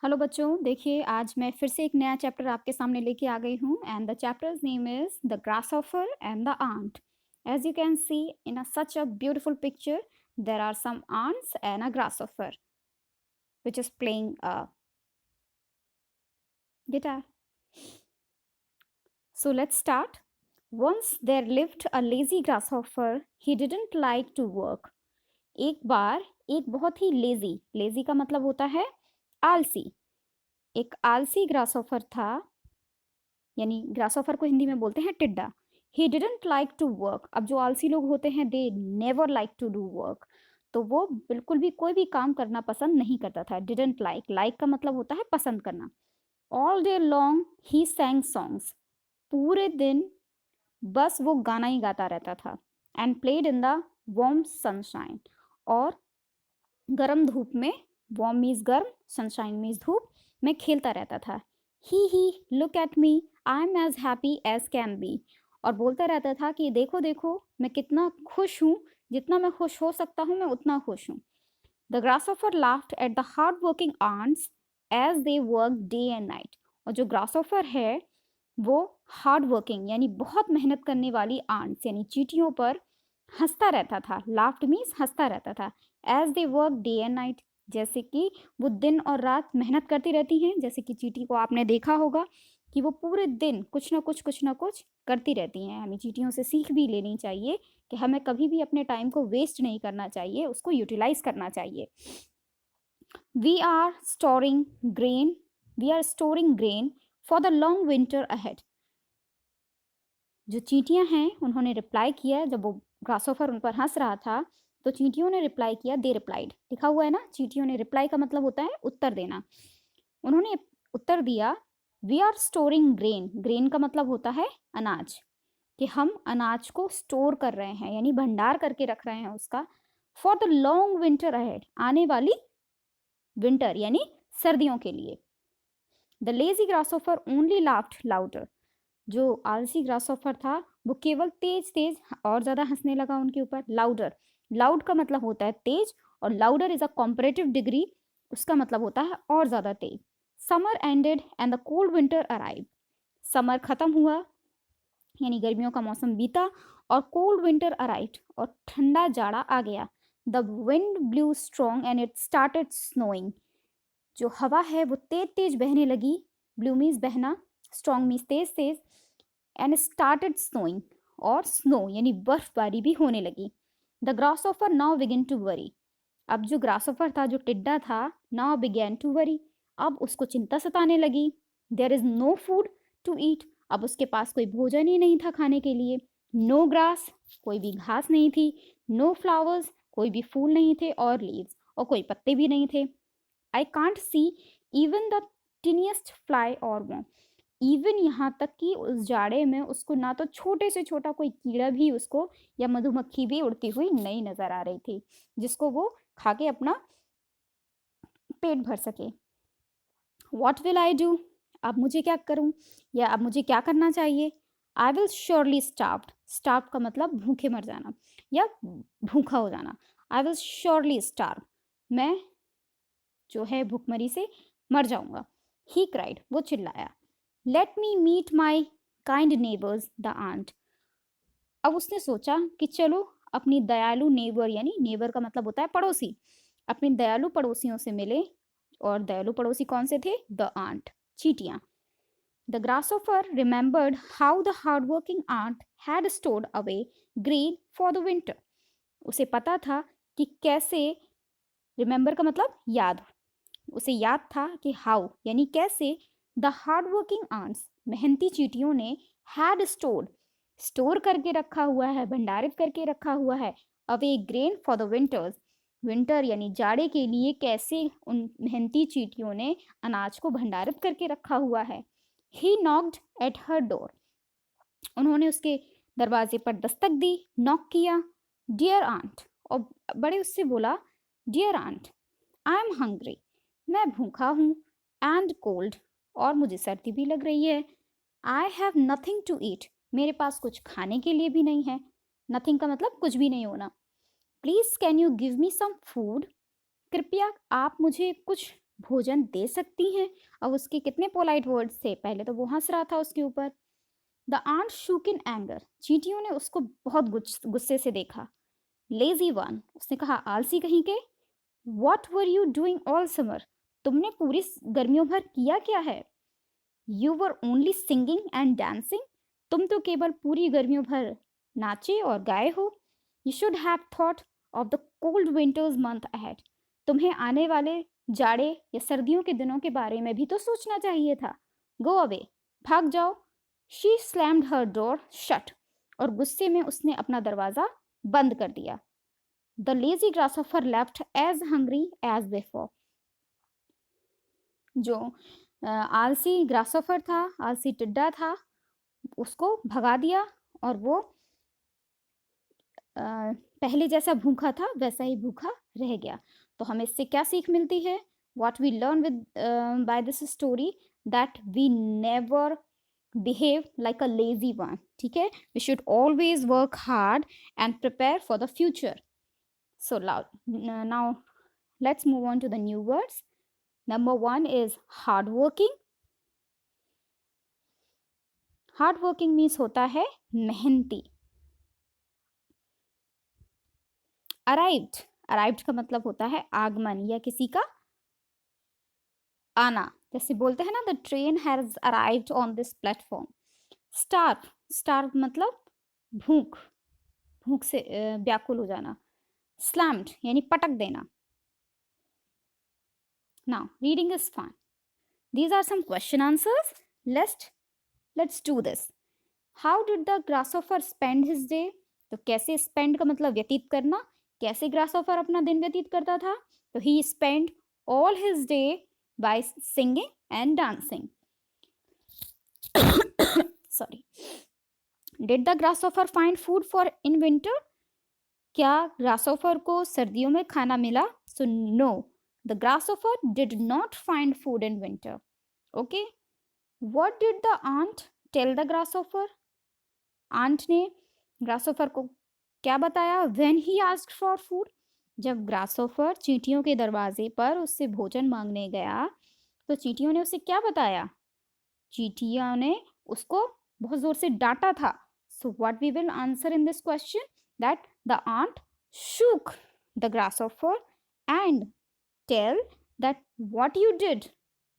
Hello बच्चों, देखिए आज मैं फिर से एक नया चैप्टर आपके सामने लेके आ गई हूँ and the chapter's name is the grasshopper and the ant. As you can see in a such a beautiful picture, there are some ants and a grasshopper which is playing a guitar. So let's start. Once there lived a lazy grasshopper. He didn't like to work. एक बार एक बहुत ही lazy का मतलब होता है आलसी. एक आलसी ग्रासहॉफर था, यानी ग्रासऑफर को हिंदी में बोलते हैं टिड्डा. He didn't like to work. अब जो आलसी लोग होते हैं they never like to do work. तो वो बिल्कुल भी कोई भी काम करना पसंद नहीं करता था. डिडंट लाइक का मतलब होता है पसंद करना. All day long he sang songs. पूरे दिन बस वो गाना ही गाता रहता था. And played in the warm sunshine. और गर्म धूप में, वार्म मीन्स गर्म, सनशाइन मीन्स धूप में खेलता रहता था. He look at me, I am as happy as can be. और बोलता रहता था कि देखो देखो मैं कितना खुश हूँ, जितना मैं खुश हो सकता हूँ मैं उतना खुश हूँ. The grasshopper laughed at the hard working ants as they work day and night. और जो ग्रासऑफर है वो हार्ड वर्किंग यानी बहुत मेहनत करने वाली आंट्स यानी चींटियों पर हंसता रहता था. लाफ्ड मीन्स हंसता रहता था. As they work day and night, जैसे कि वो दिन और रात मेहनत करती रहती हैं. जैसे कि चींटी को आपने देखा होगा कि वो पूरे दिन कुछ ना कुछ करती रहती हैं. हमें चींटियों से सीख भी लेनी चाहिए कि हमें कभी भी अपने टाइम को वेस्ट नहीं करना चाहिए, उसको यूटिलाइज करना चाहिए. We are storing grain we are storing grain for the long winter ahead. जो चींटियां हैं उन्होंने रिप्लाई किया. जब वो ग्रासोफर उन पर हंस रहा था तो चींटियों ने रिप्लाई किया. दे रिप्लाइड, लिखा हुआ है ना. चींटियों ने रिप्लाई का मतलब होता है उत्तर देना. उन्होंने उत्तर दिया. We are storing grain. Grain का मतलब होता है अनाज, कि हम अनाज को स्टोर कर रहे हैं यानी भंडार करके रख रहे हैं उसका. For the long winter ahead, आने वाली विंटर यानी सर्दियों के लिए. The lazy grasshopper only laughed louder. जो आलसी ग्रासहॉपर था वो केवल तेज तेज और ज्यादा हंसने लगा उनके ऊपर. लाउडर, लाउड का मतलब होता है तेज और louder is a comparative degree, उसका मतलब होता है और ज्यादा तेज. Summer ended and the cold winter arrive. Summer खत्म हुआ यानी गर्मियों का मौसम बीता और कोल्ड विंटर अराइव्ड और ठंडा जाड़ा आ गया. The wind blew strong and it started snowing. जो हवा है वो तेज तेज बहने लगी. ब्लू मीन्स बहना, स्ट्रॉन्ग मीन्स तेज तेज, एंड स्टार्टेड स्नोइंग और स्नो यानी बर्फबारी भी होने लगी. The grasshopper now begin to worry. अब जो ग्रासऑफर था, जो टिड्डा था, नाउ बिगेन टू वरी, अब उसको चिंता सताने लगी. There is no food to eat. अब उसके पास कोई भोजन ही नहीं था खाने के लिए. नो ग्रास, कोई भी घास नहीं थी. नो फ्लावर्स, कोई भी फूल नहीं थे. और लीव्स, और कोई पत्ते भी नहीं थे. I can't see even the tiniest fly or worm. Even यहाँ तक कि उस जाड़े में उसको ना तो छोटे से छोटा कोई कीड़ा भी उसको या मधुमक्खी भी उड़ती हुई नहीं नजर आ रही थी जिसको वो खा के अपना पेट भर सके. What will I do. अब मुझे क्या करूं या अब मुझे क्या करना चाहिए. I will surely starve. Starve का मतलब भूखे मर जाना या भूखा हो जाना. I will surely starve. मैं जो है भूखमरी से मर जाऊंगा. ही क्राइड, वो चिल्लाया. Let me meet my kind neighbours the ant. अब उसने सोचा कि चलो अपनी दयालु नेबर, यानी नेबर का मतलब होता है पड़ोसी, अपनी दयालु पड़ोसियों से मिले. और दयालु पड़ोसी कौन से थे. द आंट, चीटियां. The grasshopper remembered how the hard working ant had stored away grain for the winter. उसे पता था कि कैसे, रिमेंबर का मतलब याद, उसे याद था कि हाउ यानी कैसे, द हार्ड वर्किंग आंट्स मेहनती चींटियों ने हैड स्टोर्ड स्टोर करके रखा हुआ है, भंडारित करके रखा हुआ है. Away grain for the winters, winter यानी जाड़े के लिए कैसे उन मेहनती चींटियों ने अनाज को भंडारित करके रखा हुआ है. He knocked at her door. उन्होंने उसके दरवाजे पर दस्तक दी, नॉक किया. डियर आंट, और बड़े उससे बोला. Dear ant, I am hungry. मैं भूखा हूँ. एंड कोल्ड, और मुझे सर्दी भी लग रही है. I have nothing to eat. मेरे पास कुछ खाने के लिए भी नहीं है. नथिंग का मतलब कुछ भी नहीं होना. Please can you give me some food. कृपया आप मुझे कुछ भोजन दे सकती हैं। अब उसके कितने पोलाइट वर्ड्स थे, पहले तो वो हंस रहा था उसके ऊपर। The ant shook in anger, चींटियों ने उसको बहुत गुस्से से देखा। लेजी वन, उसने कहा आलसी कहीं के, what were you doing all summer, तुमने पूरी गर्मियों भर किया क्या है। You were only singing and dancing, तुम तो केवल पूरी गर्मियों भर नाचे और गाए हो। You should have thought of the cold winters month ahead, तुम्हें आने वाले जाड़े या सर्दियों के दिनों के बारे में भी तो सोचना चाहिए था। गो अवे, भाग जाओ। She slammed her door shut, और गुस्से में उसने अपना दरवाजा बंद कर दिया। The lazy grasshopper left as hungry as before, जो आलसी ग्रासहॉपर था, आलसी टिड्डा था, उसको भगा दिया और वो पहले जैसा भूखा था वैसा ही भूखा रह गया। तो हमें इससे क्या सीख मिलती है? What we learn with by this story, that we never behave like a lazy one. ठीक है, we should always work hard and prepare for the future. So now let's move on to the new words. Number one is hardworking. Hardworking means होता है मेहनती। Arrived, arrived का मतलब होता है आगमन या किसी का आना, जैसे बोलते हैं ना, the train has arrived on this platform. Starve, starve मतलब भूख, भूख से व्याकुल हो जाना। स्लैम्ड यानी पटक देना। Now reading is fun. These are some question answers. Let's do this. How did the grasshopper spend his day? तो कैसे spend का मतलब व्यतीत करना, कैसे grasshopper अपना दिन व्यतीत करता था? तो he spent all his day by singing and dancing. Sorry. Did the grasshopper find food for in winter? क्या grasshopper को सर्दियों में खाना मिला? So no, the grasshopper did not find food in winter. Okay. What did the ant tell the grasshopper? Ant ने grasshopper को क्या बताया? When he asked for food, जब ग्रासोफर चींटियों के दरवाजे पर उससे भोजन मांगने गया तो चींटियों ने उसे क्या बताया? चींटियों ने उसको बहुत जोर से डांटा था। So what we will answer in this question, that the ant shook the grasshopper and tell that what you did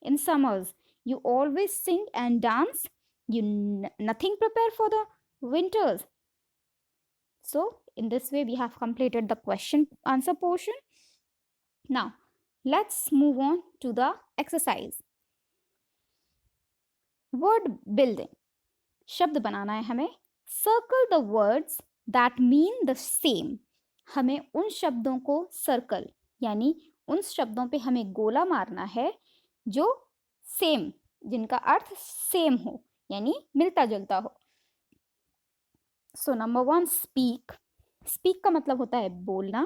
in summers, you always sing and dance, you nothing prepare for the winters. So in this way we have completed the question answer portion. Now let's move on to the exercise. Word building, शब्द बनाना है हमें। Circle the words that mean the same, हमें उन शब्दों को circle यानी उन शब्दों पे हमें गोला मारना है जो सेम, जिनका अर्थ सेम हो यानी मिलता जुलता हो। So number one, speak. Speak का मतलब होता है बोलना।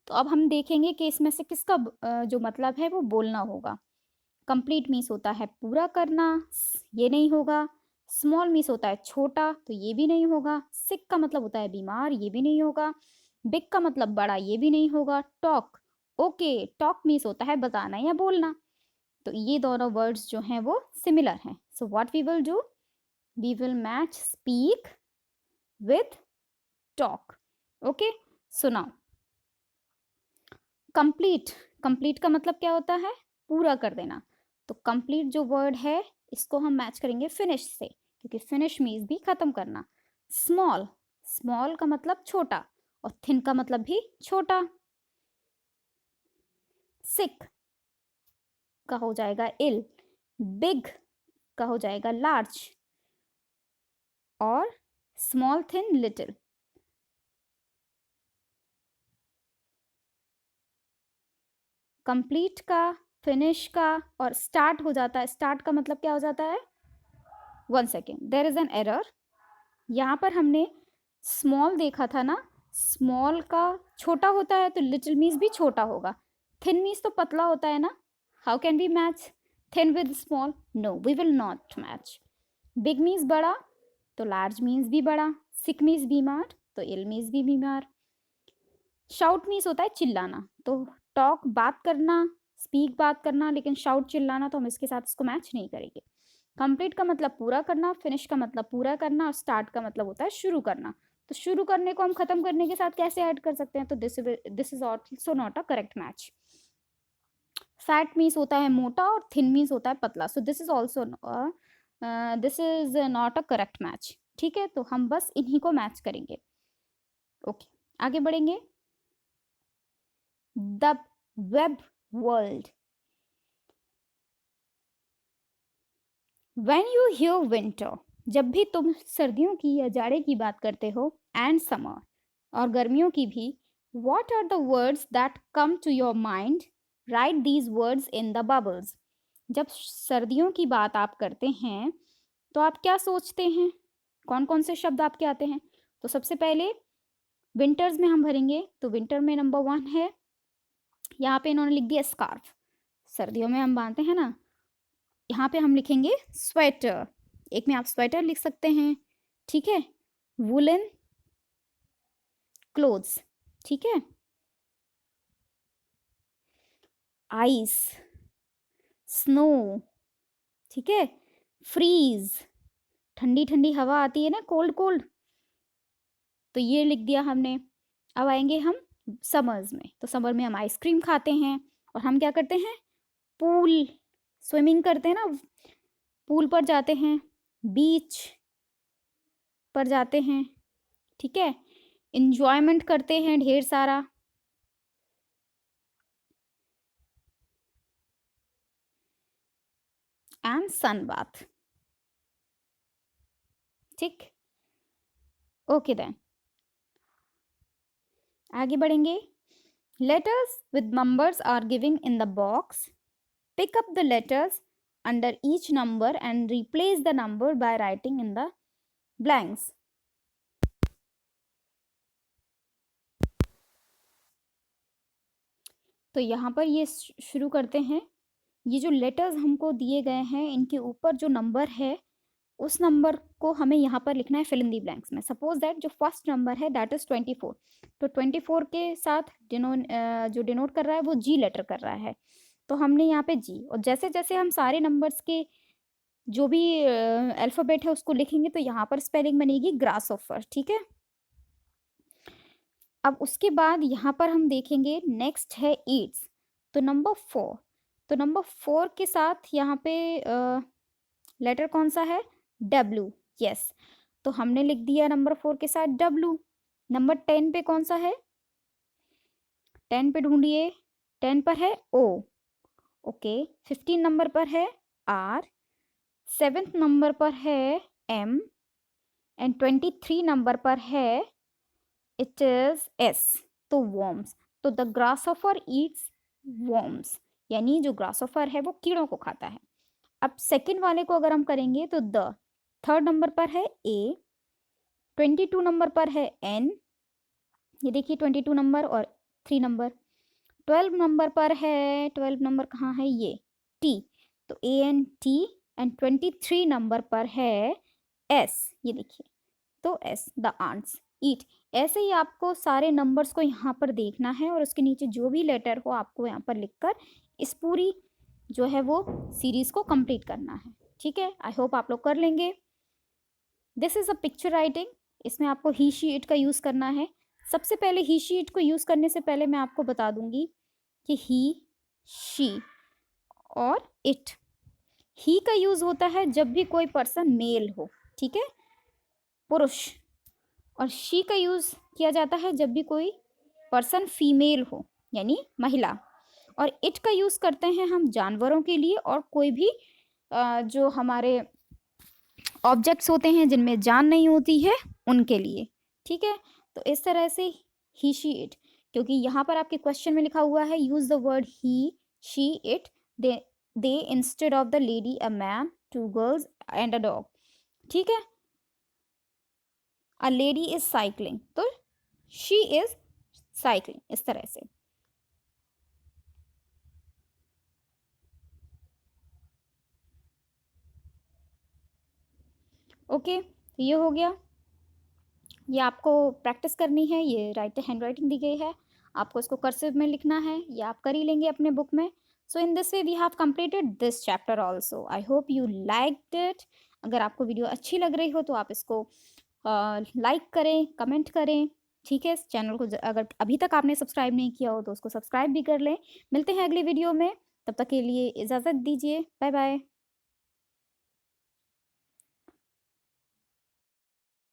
तो अब हम देखेंगे कि इसमें से किसका जो मतलब है वो बोलना होगा। कंप्लीट मीन्स होता है पूरा करना, ये नहीं होगा। स्मॉल मीन्स होता है छोटा, तो ये भी नहीं होगा। सिक का मतलब होता है बीमार, ये भी नहीं होगा। बिग का मतलब बड़ा, ये भी नहीं होगा। टॉक, ओके, टॉक मीन्स होता है बताना या बोलना। तो ये दोनों वर्ड्स जो हैं वो सिमिलर हैं। So what we will do, we will match speak with talk. Okay, so now complete. Complete का मतलब क्या होता है? पूरा कर देना। तो कंप्लीट जो वर्ड है इसको हम मैच करेंगे फिनिश से, क्योंकि फिनिश मीन्स भी खत्म करना। स्मॉल, स्मॉल का मतलब छोटा और थिन का मतलब भी छोटा। सिक का हो जाएगा इल, बिग का हो जाएगा लार्ज, और स्मॉल, थिन, लिटिल। कंप्लीट का, फिनिश का और स्टार्ट हो जाता है। स्टार्ट का मतलब क्या हो जाता है? 1 second, there is an error. यहाँ पर हमने स्मॉल देखा था ना, स्मॉल का छोटा होता है तो लिटिल मीन्स भी छोटा होगा। थिन मीन्स तो पतला होता है ना। How can we match thin with small? No, we will not match. Big means बड़ा, तो लार्ज मीन्स भी बड़ा। सिक मीन्स बीमार, तो इल मीन्स भी बीमार। शाउट मीन्स होता है चिल्लाना, तो टॉक बात करना, स्पीक बात करना, लेकिन शाउट चिल्लाना तो हम इसके साथ इसको मैच नहीं करेंगे। कंप्लीट का मतलब पूरा करना, फिनिश का मतलब पूरा करना, और स्टार्ट का मतलब होता है शुरू करना। तो शुरू करने को हम खत्म करने के साथ कैसे ऐड कर सकते हैं? तो this is also not a correct match. Fat means होता है मोटा और थिन मीन्स होता है पतला। So this is also this is not a correct match. ठीक है, तो हम बस इन्हीं को मैच करेंगे। ओके, आगे बढ़ेंगे। The web world. When you hear winter, जब भी तुम सर्दियों की या जाड़े की बात करते हो, and summer, और गर्मियों की भी, what are the words that come to your mind? Write these words in the bubbles. जब सर्दियों की बात आप करते हैं तो आप क्या सोचते हैं? कौन कौन से शब्द आपके आते हैं? तो सबसे पहले विंटर्स में हम भरेंगे, तो विंटर में नंबर 1 है, यहाँ पे इन्होंने लिख दिया स्कार्फ। सर्दियों में हम बांधते हैं ना, यहाँ पे हम लिखेंगे स्वेटर। एक में आप स्वेटर लिख सकते हैं, ठीक है। वुलन क्लोथ्स, ठीक है। आइस, स्नो, ठीक है। फ्रीज, ठंडी ठंडी हवा आती है ना, कोल्ड कोल्ड, तो ये लिख दिया हमने। अब आएंगे हम समर्स में, तो समर में हम आइसक्रीम खाते हैं, और हम क्या करते हैं? पूल, स्विमिंग करते हैं ना, पूल पर जाते हैं, बीच पर जाते हैं, ठीक है। इंजॉयमेंट करते हैं ढेर सारा। एंड सन बाथ, ठीक। ओके देन, आगे बढ़ेंगे। Letters with numbers are given in the box. Pick up the letters under each number and replace the number by writing in the blanks. तो यहाँ पर ये शुरू करते हैं। ये जो लेटर्स हमको दिए गए हैं, इनके ऊपर जो नंबर है, उस नंबर को हमें यहाँ पर लिखना है फिल इन दी ब्लैंक्स में। सपोज दैट जो फर्स्ट नंबर है दैट इज 24, तो 24 के साथ जो डिनोट कर रहा है वो जी लेटर कर रहा है, तो हमने यहाँ पे जी। और जैसे जैसे हम सारे नंबर्स के जो भी अल्फ़ाबेट है उसको लिखेंगे, तो यहाँ पर स्पेलिंग बनेगी ग्रास ऑफर, ठीक है। अब उसके बाद यहाँ पर हम देखेंगे, नेक्स्ट है ईट्स, तो नंबर 4, तो नंबर 4 के साथ यहाँ पे लेटर कौन सा है? W, yes. तो हमने लिख दिया नंबर 4 के साथ डब्ल्यू। नंबर 10 पे कौन सा है? 10 पे ढूंढिए, 10 पर है ओ, ओके। 15 नंबर पर है आर, 7th नंबर पर है एम, एंड 23 नंबर पर है इट इज एस, तो वॉर्म्स। तो द ग्रासहॉपर ईट्स वॉर्म्स, यानी जो ग्रासहॉपर है वो कीड़ों को खाता है। अब सेकंड वाले को अगर हम करेंगे तो द, 3rd नंबर पर है ए, 22 नंबर पर है एन, ये देखिए 22 नंबर और 3 नंबर। 12 नंबर पर है, 12 नंबर कहाँ है? ये टी, तो A N T, and 23 number पर है एस, ये देखिए, तो एस, द आंट्स ईट। ऐसे ही आपको सारे नंबर्स को यहाँ पर देखना है, और उसके नीचे जो भी लेटर हो आपको यहाँ पर लिखकर इस पूरी जो है वो सीरीज को कंप्लीट करना है, ठीक है। आई होप आप लोग कर लेंगे। This is a picture writing, इसमें आपको ही शी इट का यूज करना है। सबसे पहले ही शी इट को यूज करने से पहले मैं आपको बता दूंगी कि ही, शी और इट। ही का यूज होता है जब भी कोई पर्सन मेल हो, ठीक है, पुरुष, और शी का यूज किया जाता है जब भी कोई पर्सन फीमेल हो, यानी महिला। और इट का यूज करते हैं हम जानवरों के लिए और कोई भी जो हमारे ऑब्जेक्ट्स होते हैं जिनमें जान नहीं होती है उनके लिए, ठीक है। तो इस तरह से ही शी इट, क्योंकि यहाँ पर आपके क्वेश्चन में लिखा हुआ है use the word he she it they instead of the lady, a man, 2 girls and a dog, ठीक है। अ लेडी इज साइकिलिंग, तो शी इज साइकिलिंग, इस तरह से। ओके, तो ये हो गया। ये आपको प्रैक्टिस करनी है, ये हैंड राइटिंग दी गई है, आपको इसको कर्सिव में लिखना है, ये आप कर ही लेंगे अपने बुक में। So in this way we have completed this chapter also. I hope you liked it. अगर आपको वीडियो अच्छी लग रही हो तो आप इसको लाइक करें, कमेंट करें, ठीक है? इस चैनल को अगर अभी तक आपने सब्सक्राइब नहीं किया हो तो उसको सब्सक्राइब भी कर लें। मिलते हैं अगली वीडियो में, तब तक के लिए इजाज़त दीजिए। Bye bye.